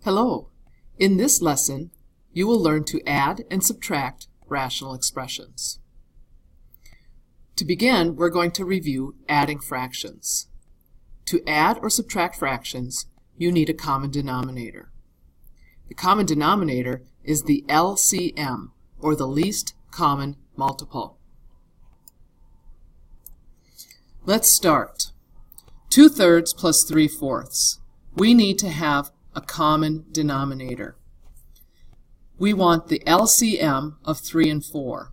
Hello! In this lesson, you will learn to add and subtract rational expressions. To begin, we're going to review adding fractions. To add or subtract fractions, you need a common denominator. The common denominator is the LCM, or the least common multiple. Let's start. 2/3 plus 3/4. We need to have a common denominator. We want the LCM of 3 and 4.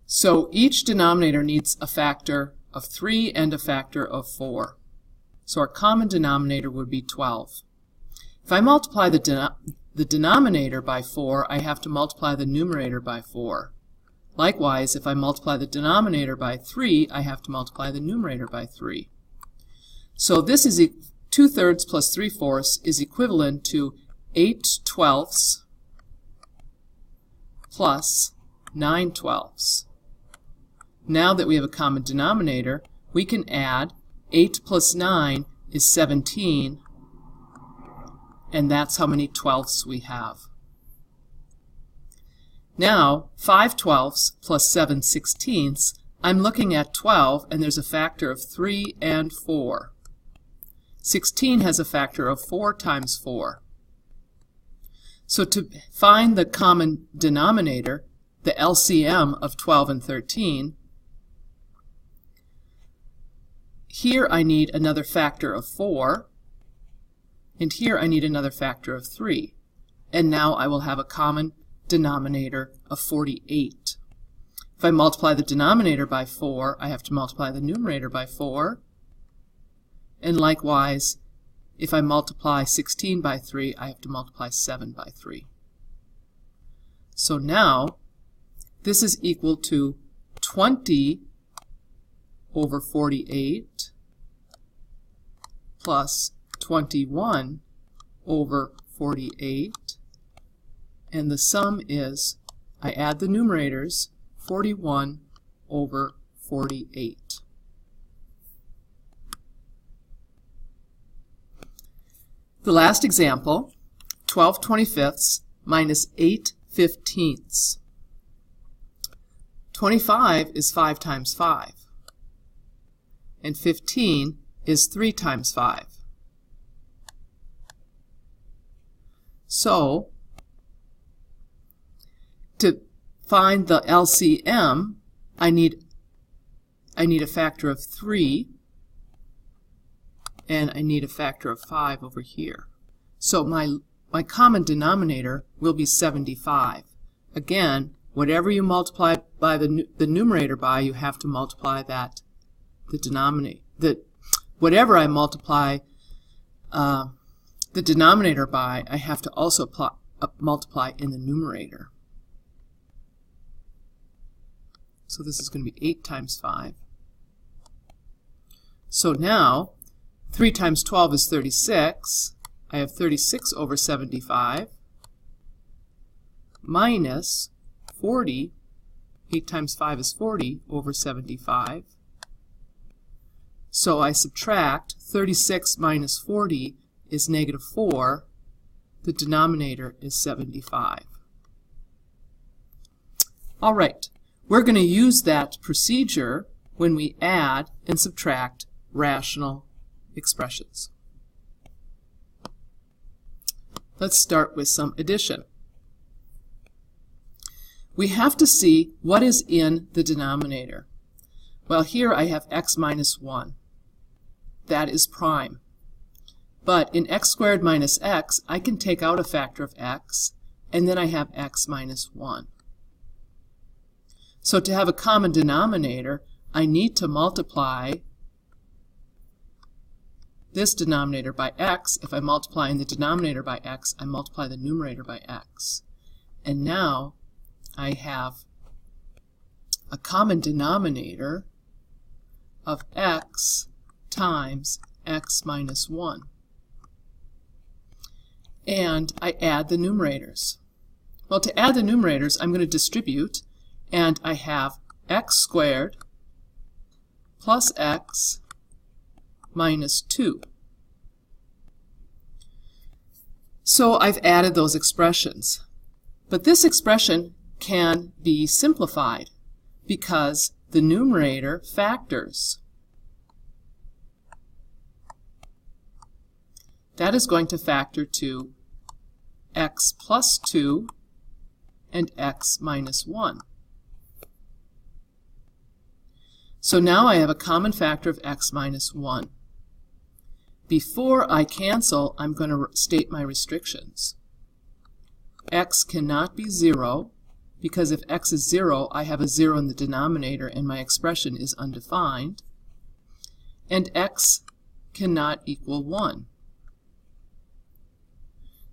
So each denominator needs a factor of 3 and a factor of 4. So our common denominator would be 12. If I multiply the denominator by 4, I have to multiply the numerator by 4. Likewise, if I multiply the denominator by 3, I have to multiply the numerator by 3. So this is 2/3 plus 3/4 is equivalent to 8/12 plus 9/12. Now that we have a common denominator, we can add 8 plus 9 is 17, and that's how many 12ths we have. Now, 5/12 plus 7/16, I'm looking at 12, and there's a factor of 3 and 4. 16 has a factor of 4 times 4. So to find the common denominator, the LCM of 12 and 13, here I need another factor of 4, and here I need another factor of 3. And now I will have a common denominator of 48. If I multiply the denominator by 4, I have to multiply the numerator by 4. And likewise, if I multiply 16 by 3, I have to multiply 7 by 3. So now, this is equal to 20 over 48 plus 21 over 48. And the sum is, I add the numerators, 41 over 48. The last example, 12/25 minus 8/15. 25 is 5 times 5, and 15 is 3 times 5. So, to find the LCM, I need a factor of 3, and I need a factor of 5 over here. So my common denominator will be 75. Again, whatever you multiply by the numerator by, you have to multiply the denominator. Whatever I multiply the denominator by, I have to also multiply in the numerator. So this is going to be 8 times 5. So now, 3 times 12 is 36. I have 36 over 75 minus 40. 8 times 5 is 40 over 75. So I subtract 36 minus 40 is negative 4. The denominator is 75. All right. We're going to use that procedure when we add and subtract rational expressions. Let's start with some addition. We have to see what is in the denominator. Well, here I have x minus 1. That is prime. But in x squared minus x, I can take out a factor of x, and then I have x minus 1. So to have a common denominator, I need to multiply this denominator by x. If I multiply in the denominator by x, I multiply the numerator by x. And now I have a common denominator of x times x minus 1. And I add the numerators. Well, to add the numerators, I'm going to distribute, and I have x squared plus x minus 2. So I've added those expressions. But this expression can be simplified because the numerator factors. That is going to factor to x plus 2 and x minus 1. So now I have a common factor of x minus 1. Before I cancel, I'm going to state my restrictions. X cannot be 0, because if x is 0, I have a 0 in the denominator and my expression is undefined. And x cannot equal 1.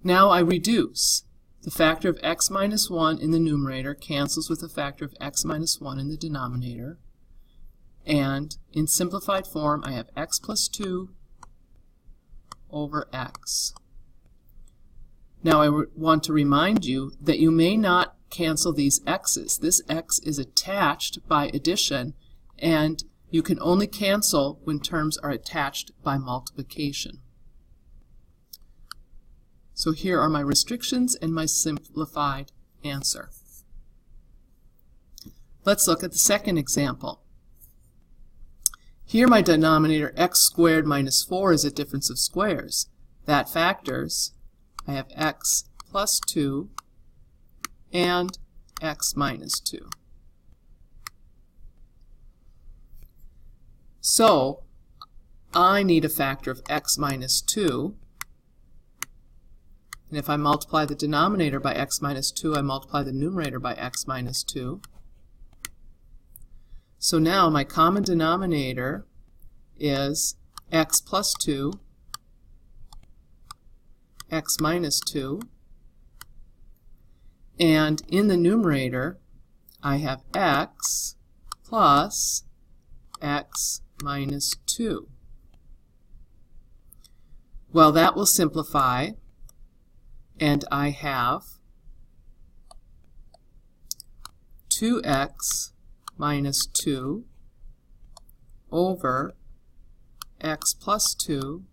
Now I reduce. The factor of x minus 1 in the numerator cancels with the factor of x minus 1 in the denominator. And in simplified form, I have x plus 2 over x. Now I want to remind you that you may not cancel these x's. This x is attached by addition, and you can only cancel when terms are attached by multiplication. So here are my restrictions and my simplified answer. Let's look at the second example. Here my denominator x squared minus 4 is a difference of squares. That factors. I have x plus 2 and x minus 2. So I need a factor of x minus 2. And if I multiply the denominator by x minus 2, I multiply the numerator by x minus 2. So now my common denominator is x plus 2, x minus 2, and in the numerator I have x plus x minus 2. Well, that will simplify, and I have 2x minus 2 over x plus 2,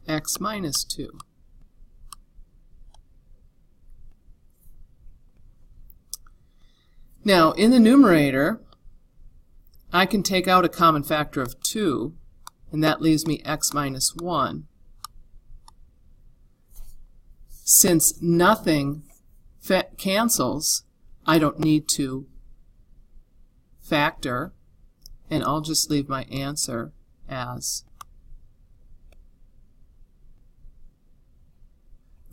x minus 2. Now, in the numerator, I can take out a common factor of 2, and that leaves me x minus 1. Since nothing cancels, I don't need to factor, and I'll just leave my answer as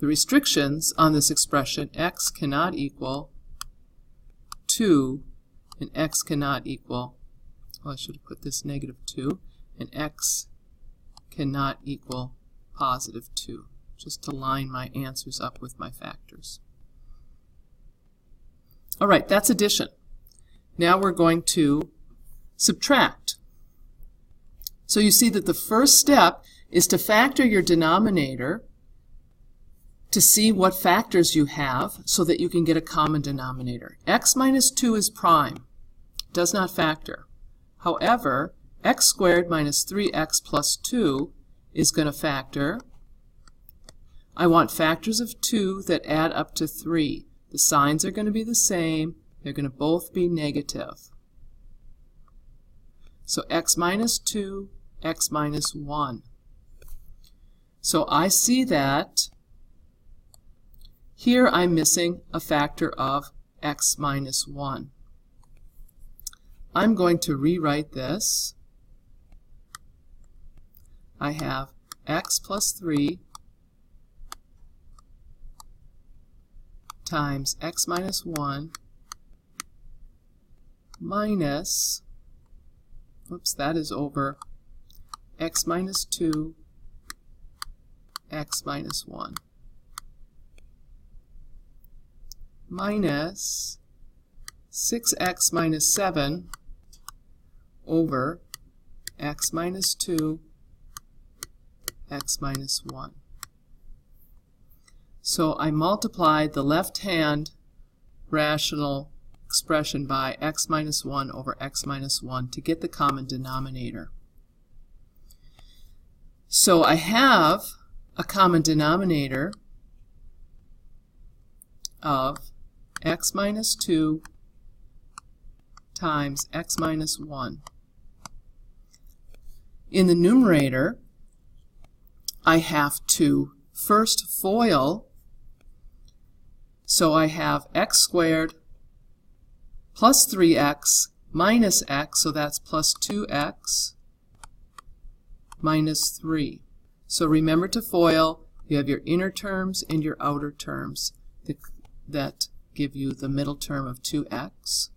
the restrictions on this expression. X cannot equal 2, and x cannot equal, well, I should have put this negative 2, and x cannot equal positive 2, just to line my answers up with my factors. All right, that's addition. Now we're going to subtract. So you see that the first step is to factor your denominator to see what factors you have so that you can get a common denominator. X minus 2 is prime, does not factor. However, x squared minus 3x plus 2 is going to factor. I want factors of 2 that add up to 3. The signs are going to be the same. They're going to both be negative. So x minus 2, x minus 1. So I see that here I'm missing a factor of x minus 1. I'm going to rewrite this. I have x plus 3 times x minus 1 minus, oops, that is over x minus 2, x minus 1, minus 6x minus 7 over x minus 2, x minus 1. So I multiplied the left-hand rational expression by x minus 1 over x minus 1 to get the common denominator. So I have a common denominator of x minus 2 times x minus 1. In the numerator, I have to first FOIL, so I have x squared plus 3x minus x, so that's plus 2x minus 3. So remember to FOIL. You have your inner terms and your outer terms that give you the middle term of 2x.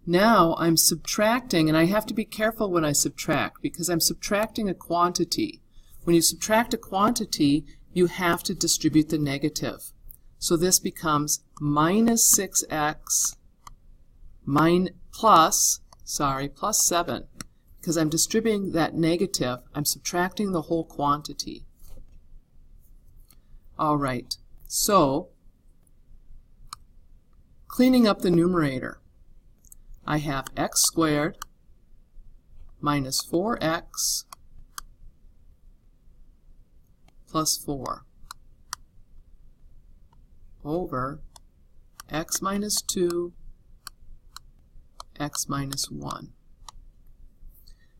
Now I'm subtracting, and I have to be careful when I subtract because I'm subtracting a quantity. When you subtract a quantity, you have to distribute the negative. So this becomes minus 6x plus 7. Because I'm distributing that negative, I'm subtracting the whole quantity. All right, so cleaning up the numerator, I have x squared minus 4x plus 4 over x minus 2, x minus 1.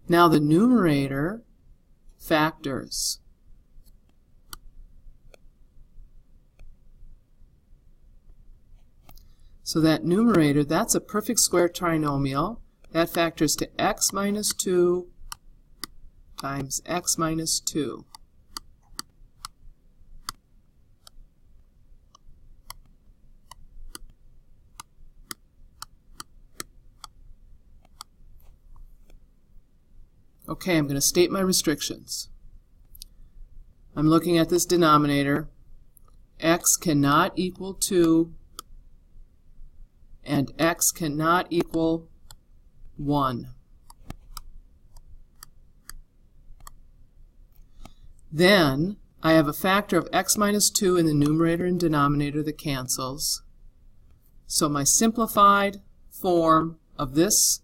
Now the numerator factors. So that numerator, that's a perfect square trinomial. That factors to x minus 2 times x minus 2. Okay, I'm going to state my restrictions. I'm looking at this denominator. X cannot equal 2 and x cannot equal 1. Then I have a factor of x minus 2 in the numerator and denominator that cancels. So my simplified form of this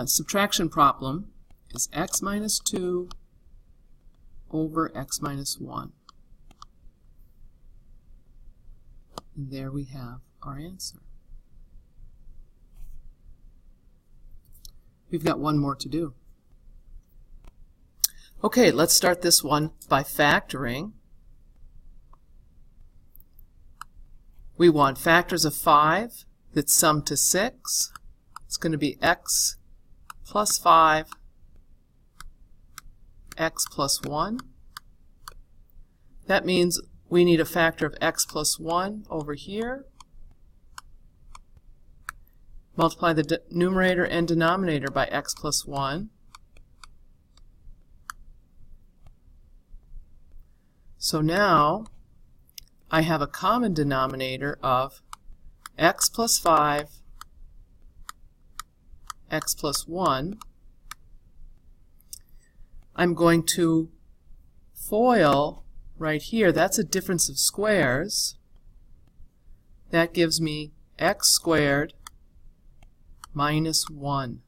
subtraction problem is x minus 2 over x minus 1. And there we have our answer. We've got one more to do. Okay, let's start this one by factoring. We want factors of 5 that sum to 6. It's going to be x plus 5, x plus 1. That means we need a factor of x plus 1 over here. Multiply the numerator and denominator by x plus 1. So now I have a common denominator of x plus 5, x plus 1. I'm going to FOIL right here. That's a difference of squares. That gives me x squared minus 1.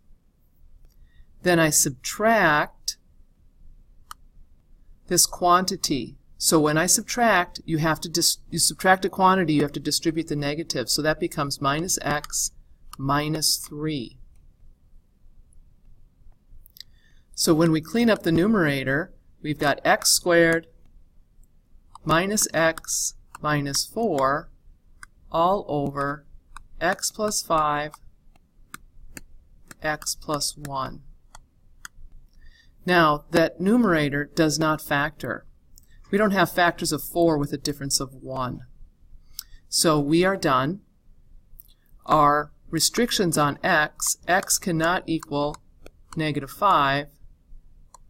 Then I subtract this quantity. So when I subtract, you subtract a quantity, you have to distribute the negative. So that becomes minus x minus 3. So when we clean up the numerator, we've got x squared minus x minus 4 all over x plus 5, x plus 1. Now, that numerator does not factor. We don't have factors of 4 with a difference of 1. So we are done. Our restrictions on x cannot equal negative 5,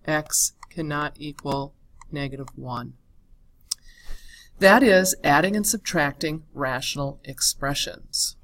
x cannot equal negative 1. That is adding and subtracting rational expressions.